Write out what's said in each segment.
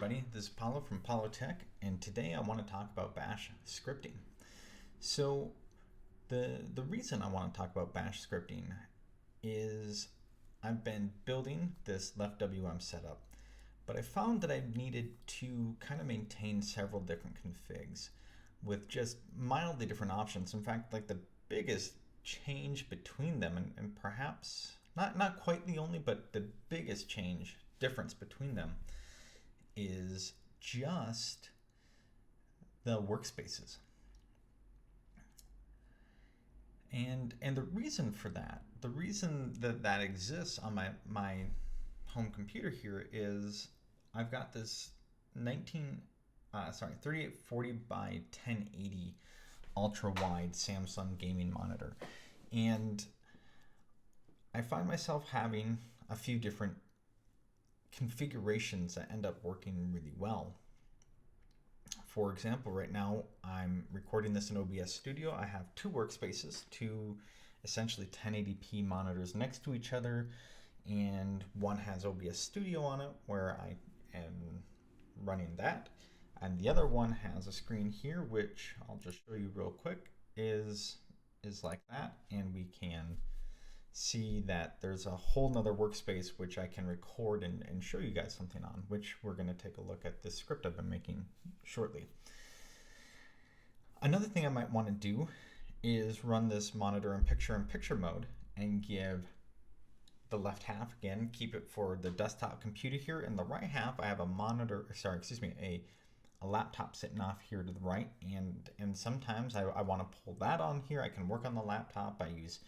everybody, this is Paulo from Paulo Tech, and today I want to talk about Bash scripting. So the reason I want to talk about Bash scripting is I've been building this LeftWM setup, but I found that I needed to kind of maintain several different configs with just mildly different options. In fact, like the biggest change between them, and perhaps not quite the only, but the biggest difference between them is just the workspaces. And the reason for that, the reason that exists on my home computer here is I've got this 3840 by 1080 ultra wide Samsung gaming monitor, and I find myself having a few different configurations that end up working really well. For example, right now I'm recording this in OBS Studio. I have two workspaces, two essentially 1080p monitors next to each other, and one has OBS Studio on it where I am running that, and the other one has a screen here, which I'll just show you real quick, is like that, and we can see that there's a whole nother workspace which I can record and show you guys something on, which we're going to take a look at this script I've been making shortly. Another thing I might want to do is run this monitor in picture mode and give the left half, again, keep it for the desktop computer here. In the right half, I have a laptop sitting off here to the right, and sometimes I want to pull that on here. I can work on the laptop. I use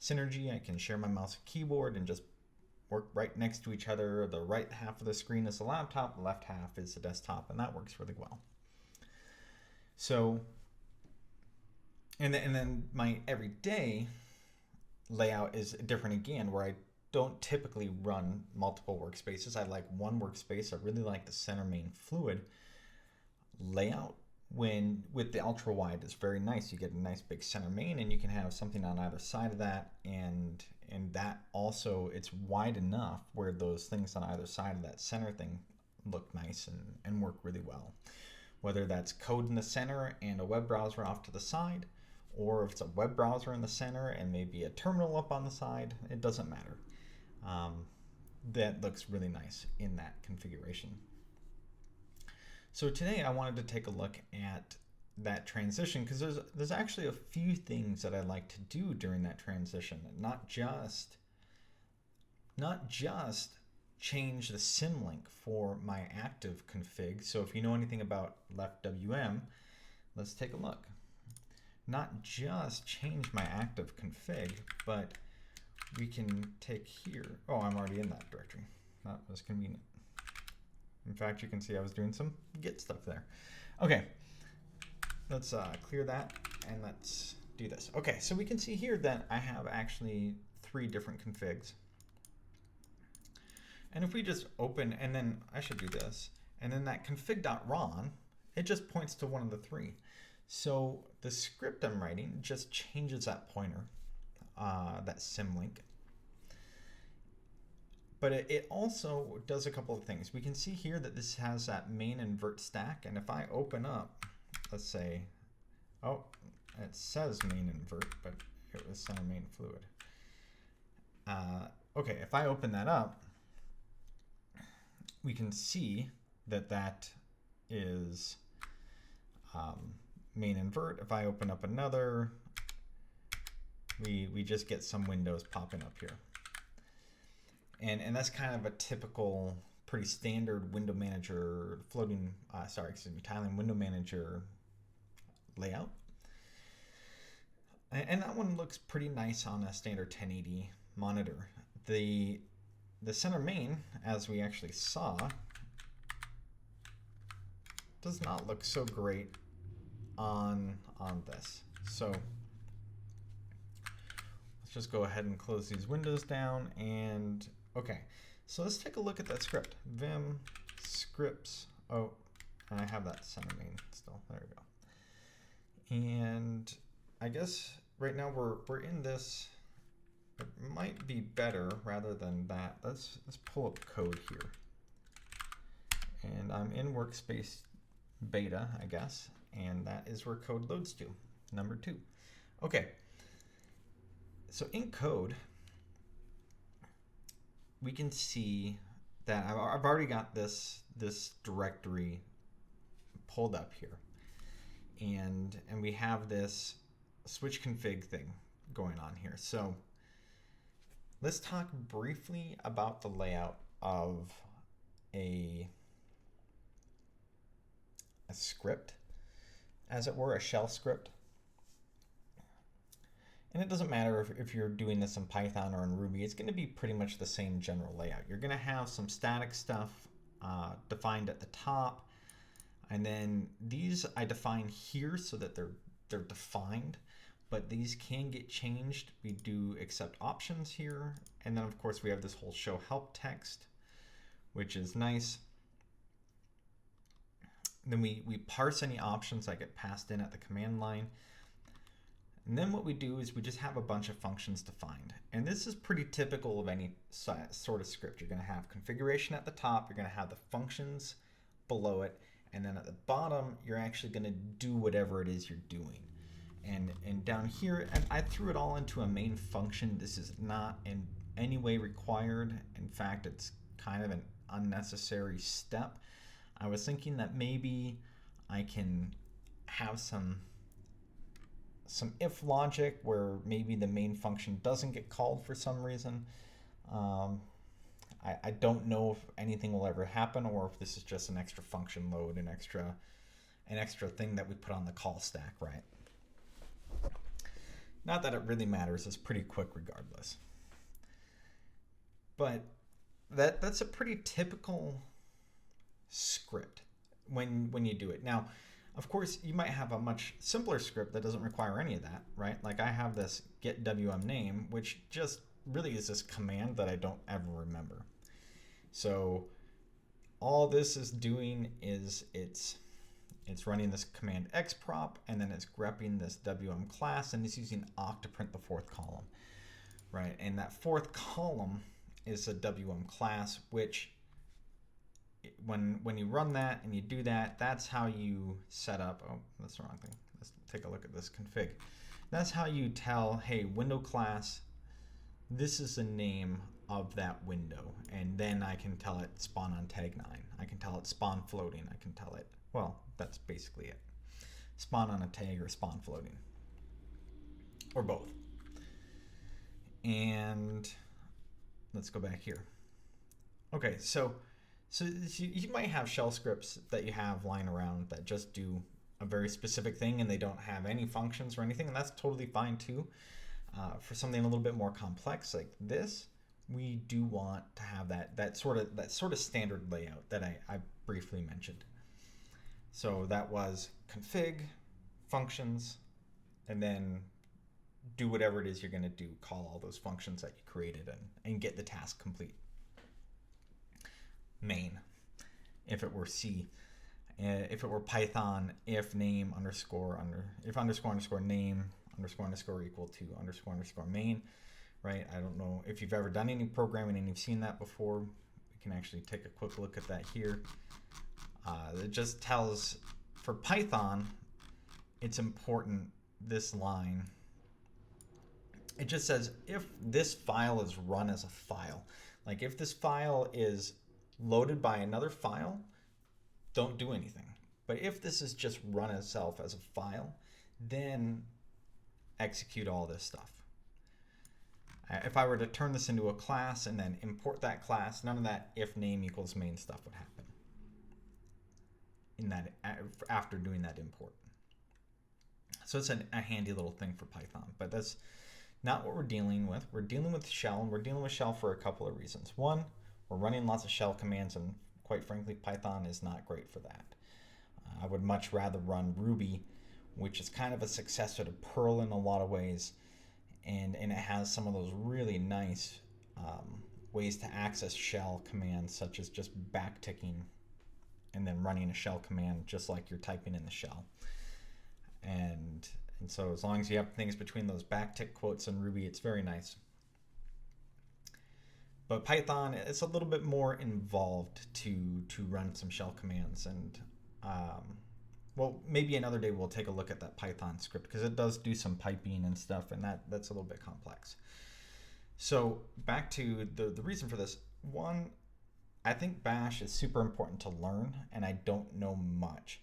Synergy. I can share my mouse and keyboard and just work right next to each other. The right half of the screen is the laptop, the left half is the desktop, and that works really well. So, and then my everyday layout is different again, where I don't typically run multiple workspaces. I like one workspace. I really like the center main fluid layout. When with the ultra wide, it's very nice. You get a nice big center main, and you can have something on either side of that, and that also, it's wide enough where those things on either side of that center thing look nice and work really well. Whether that's code in the center and a web browser off to the side, or if it's a web browser in the center and maybe a terminal up on the side, it doesn't matter. That looks really nice in that configuration. So today I wanted to take a look at that transition, because there's actually a few things that I like to do during that transition, and not just change the symlink for my active config. So if you know anything about LeftWM, let's take a look. Not just change my active config, but we can take here. Oh, I'm already in that directory. That was convenient. In fact, you can see I was doing some Git stuff there. Okay, let's clear that and let's do this. Okay, so we can see here that I have actually 3 different configs. And if we just open, and then I should do this, and then that config.ron, it just points to one of the 3. So the script I'm writing just changes that pointer, that symlink. But it also does a couple of things. We can see here that this has that main invert stack, and if I open up, let's say, oh, it says main invert, but it was center main fluid. Okay, if I open that up, we can see that that is main invert. If I open up another, we just get some windows popping up here. And that's kind of a typical, pretty standard window manager, tiling window manager layout. And that one looks pretty nice on a standard 1080 monitor. The center main, as we actually saw, does not look so great on this. So let's just go ahead and close these windows down, and okay, so let's take a look at that script. Vim scripts. Oh, and I have that center main still. There we go. And I guess right now we're in this. It might be better rather than that. Let's pull up code here. And and I'm in Workspace Beta, I guess, and that is where code loads to, number 2. Okay, so in code, we can see that I've already got this directory pulled up here, and we have this switch config thing going on here. So let's talk briefly about the layout of a script, as it were, a shell script. And it doesn't matter if you're doing this in Python or in Ruby, it's going to be pretty much the same general layout. You're going to have some static stuff defined at the top, and then these I define here so that they're defined, but these can get changed. We do accept options here, and then of course we have this whole show help text, which is nice. Then we parse any options that get passed in at the command line. And then what we do is we just have a bunch of functions defined. And this is pretty typical of any sort of script. You're going to have configuration at the top, you're going to have the functions below it, and then at the bottom, you're actually going to do whatever it is you're doing. And down here, and I threw it all into a main function. This is not in any way required. In fact, it's kind of an unnecessary step. I was thinking that maybe I can have some if logic where maybe the main function doesn't get called for some reason. I don't know if anything will ever happen, or if this is just an extra function load, an extra thing that we put on the call stack, right? Not that it really matters, it's pretty quick regardless. But that's a pretty typical script when you do it. Now, of course, you might have a much simpler script that doesn't require any of that, right? Like I have this get WM name, which just really is this command that I don't ever remember. So all this is doing is it's running this command xprop, and then it's grepping this WM class, and it's using awk to print the 4th column, right? And that 4th column is a WM class, which when you run that and you do that, that's how you set up, oh, that's the wrong thing. Let's take a look at this config. That's how you tell, hey, window class, this is the name of that window. And then I can tell it spawn on tag 9. I can tell it spawn floating. I can tell it, well, that's basically it. Spawn on a tag or spawn floating. Or both. And let's go back here. Okay, so you might have shell scripts that you have lying around that just do a very specific thing and they don't have any functions or anything, and that's totally fine too. For something a little bit more complex like this, we do want to have that sort of standard layout that I briefly mentioned. So that was config, functions, and then do whatever it is you're going to do, call all those functions that you created and get the task complete. Main, if it were C. If it were Python, if name underscore if underscore name underscore equal to underscore main, right? I don't know if you've ever done any programming and you've seen that before. We can actually take a quick look at that here. It just tells, for Python, it's important, this line. It just says if this file is run as a file, like if this file is loaded by another file, don't do anything. But if this is just run itself as a file, then execute all this stuff. If I were to turn this into a class and then import that class, none of that if name equals main stuff would happen in that after doing that import. So it's a handy little thing for Python, but that's not what we're dealing with. We're dealing with shell, and we're dealing with shell for a couple of reasons. One, we're running lots of shell commands, and quite frankly, Python is not great for that. I would much rather run Ruby, which is kind of a successor to Perl in a lot of ways, and it has some of those really nice ways to access shell commands, such as just backticking and then running a shell command just like you're typing in the shell. And so as long as you have things between those backtick quotes in Ruby, it's very nice. But Python, it's a little bit more involved to run some shell commands. And well, maybe another day we'll take a look at that Python script, because it does do some piping and stuff, and that's a little bit complex. So back to the reason for this. One, I think Bash is super important to learn, and I don't know much.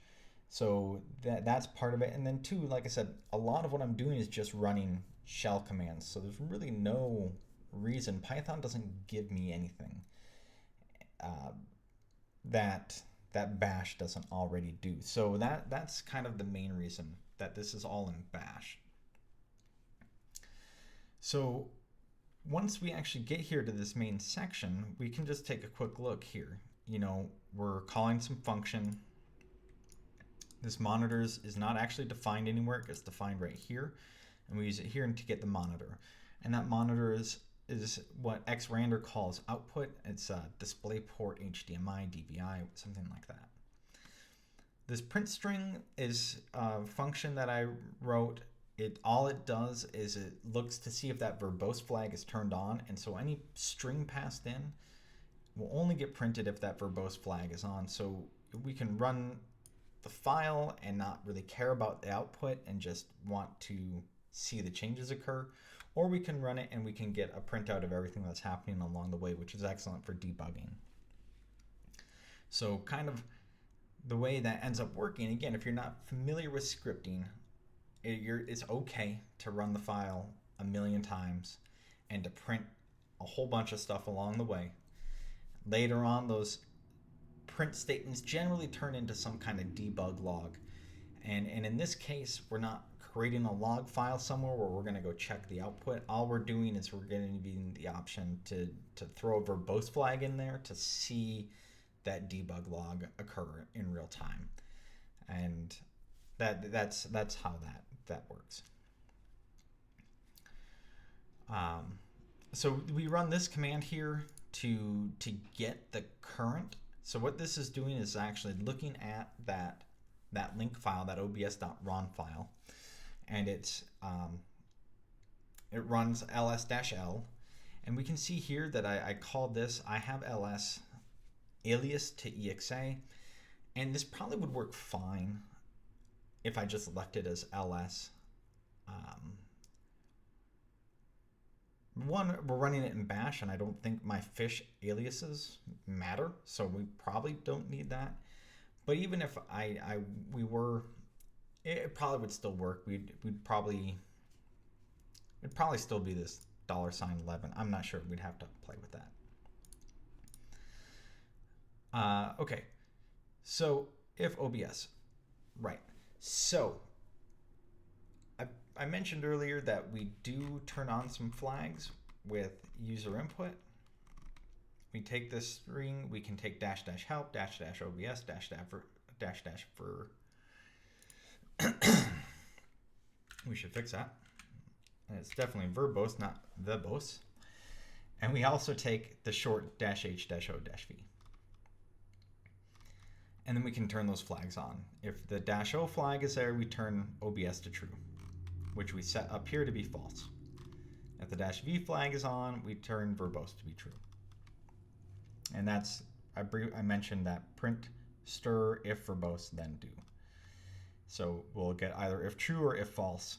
So that's part of it. And then two, like I said, a lot of what I'm doing is just running shell commands. So there's really no reason. Python doesn't give me anything that Bash doesn't already do. So that's kind of the main reason that this is all in Bash. So once we actually get here to this main section, we can just take a quick look here. We're calling some function. This monitors is not actually defined anywhere. It gets defined right here, and we use it here to get the monitor. And that monitor is what xrandr calls output. It's a DisplayPort HDMI, DVI, something like that. This print string is a function that I wrote. All it does is it looks to see if that verbose flag is turned on, and so any string passed in will only get printed if that verbose flag is on. So we can run the file and not really care about the output and just want to see the changes occur, or we can run it and we can get a printout of everything that's happening along the way, which is excellent for debugging. So kind of the way that ends up working, again, if you're not familiar with scripting, it's okay to run the file a million times and to print a whole bunch of stuff along the way. Later on, those print statements generally turn into some kind of debug log. And in this case, we're not creating a log file somewhere where we're going to go check the output. All we're doing is we're giving the option to throw a verbose flag in there to see that debug log occur in real time. And that's how that works. So we run this command here to get the current. So what this is doing is actually looking at that link file, that obs.ron file, and it runs ls-l, and we can see here that I called this, I have ls alias to exa, and this probably would work fine if I just left it as ls. One, we're running it in bash, and I don't think my fish aliases matter, so we probably don't need that. But even if we were, it probably would still work. It'd probably still be this $11. I'm not sure. We'd have to play with that. Okay, so if OBS, right. So I mentioned earlier that we do turn on some flags with user input. We take this string, we can take --help, --obs, --for. We should fix that. And it's definitely verbose, not verbose. And we also take the short -h-o-v. And then we can turn those flags on. If the -o flag is there, we turn OBS to true, which we set up here to be false. If the -v flag is on, we turn verbose to be true. And that's, I mentioned that print stir if verbose then do. So we'll get either if true or if false.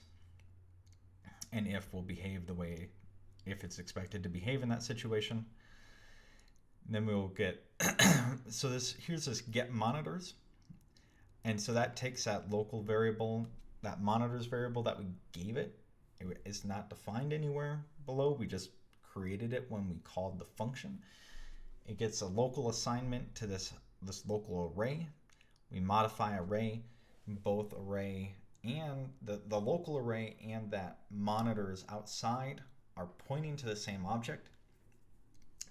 And if will behave the way, if it's expected to behave in that situation. And then we'll get, so here's this get monitors. And so that takes that local variable, that monitors variable that we gave it. It's not defined anywhere below. We just created it when we called the function. It gets a local assignment to this local array. We modify array, both array and the local array and that monitors outside are pointing to the same object.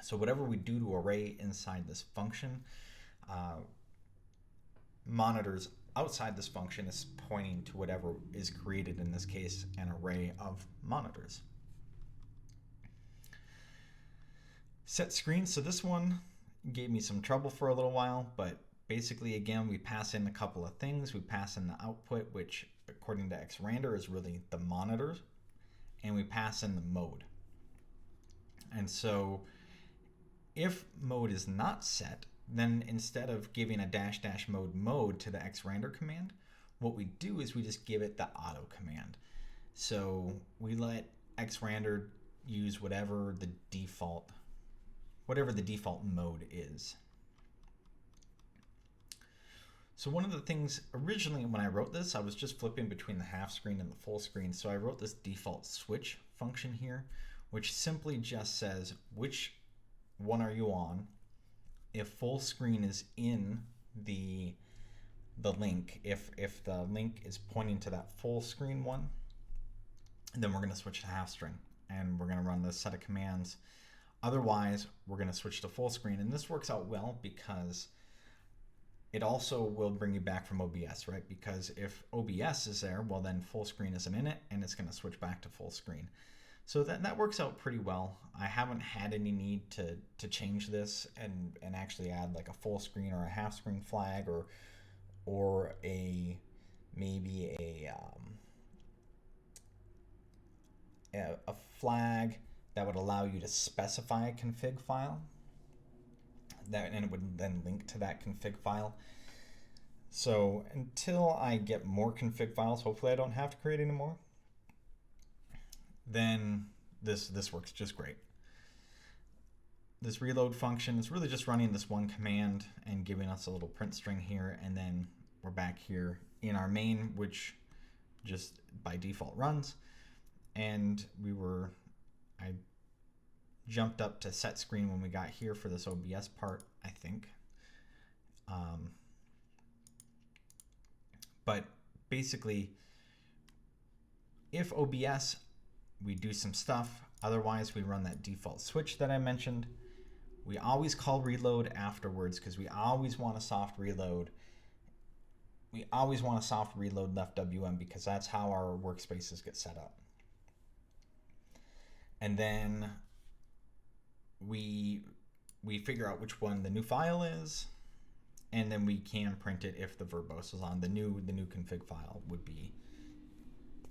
So whatever we do to array inside this function, monitors outside this function is pointing to whatever is created, in this case, an array of monitors. Set screen. So this one gave me some trouble for a little while, but basically, again, we pass in a couple of things. We pass in the output, which according to xrandr is really the monitors, and we pass in the mode. And so if mode is not set, then instead of giving a dash dash mode to the xrandr command, what we do is we just give it the auto command. So we let xrandr use whatever the default mode is. So one of the things originally when I wrote this, I was just flipping between the half screen and the full screen. So I wrote this default switch function here, which simply just says which one are you on. If full screen is in the link, if the link is pointing to that full screen one, then we're going to switch to half string and we're going to run this set of commands. Otherwise, we're going to switch to full screen, and this works out well because it also will bring you back from OBS, right? Because if OBS is there, well then full screen isn't in it and it's going to switch back to full screen. So that works out pretty well. I haven't had any need to change this and actually add like a full screen or a half screen flag or maybe a flag that would allow you to specify a config file. And it would then link to that config file. So until I get more config files, hopefully I don't have to create any more, then this works just great. This reload function is really just running this one command and giving us a little print string here, and then we're back here in our main, which just by default runs. And I jumped up to set screen when we got here for this OBS part, I think. But basically, if OBS, we do some stuff. Otherwise, we run that default switch that I mentioned. We always call reload afterwards because we always want a soft reload. We always want a soft reload left WM because that's how our workspaces get set up. And then we figure out which one the new file is, and then we can print it if the verbose is on. The new config file would be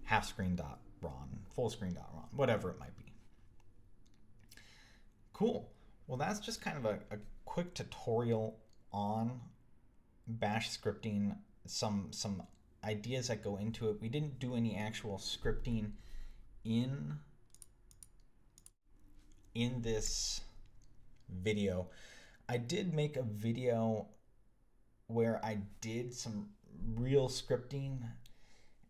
halfscreen.ron, fullscreen.ron, whatever it might be. Cool. Well, that's just kind of a quick tutorial on bash scripting, some ideas that go into it. We didn't do any actual scripting in this video. I did make a video where I did some real scripting,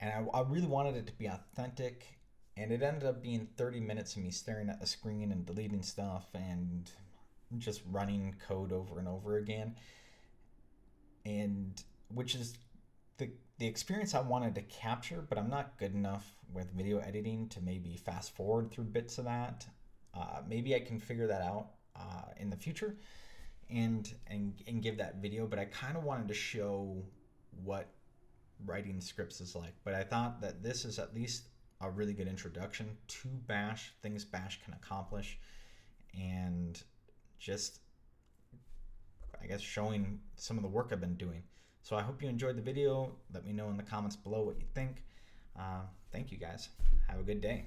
and I really wanted it to be authentic, and it ended up being 30 minutes of me staring at the screen and deleting stuff and just running code over and over again, and which is the experience I wanted to capture, but I'm not good enough with video editing to maybe fast forward through bits of that. Maybe I can figure that out in the future and give that video, but I kind of wanted to show what writing scripts is like. But I thought that this is at least a really good introduction to bash, things bash can accomplish, and just, I guess, showing some of the work I've been doing. So I hope you enjoyed the video. Let me know in the comments below what you think. Thank you guys. Have a good day.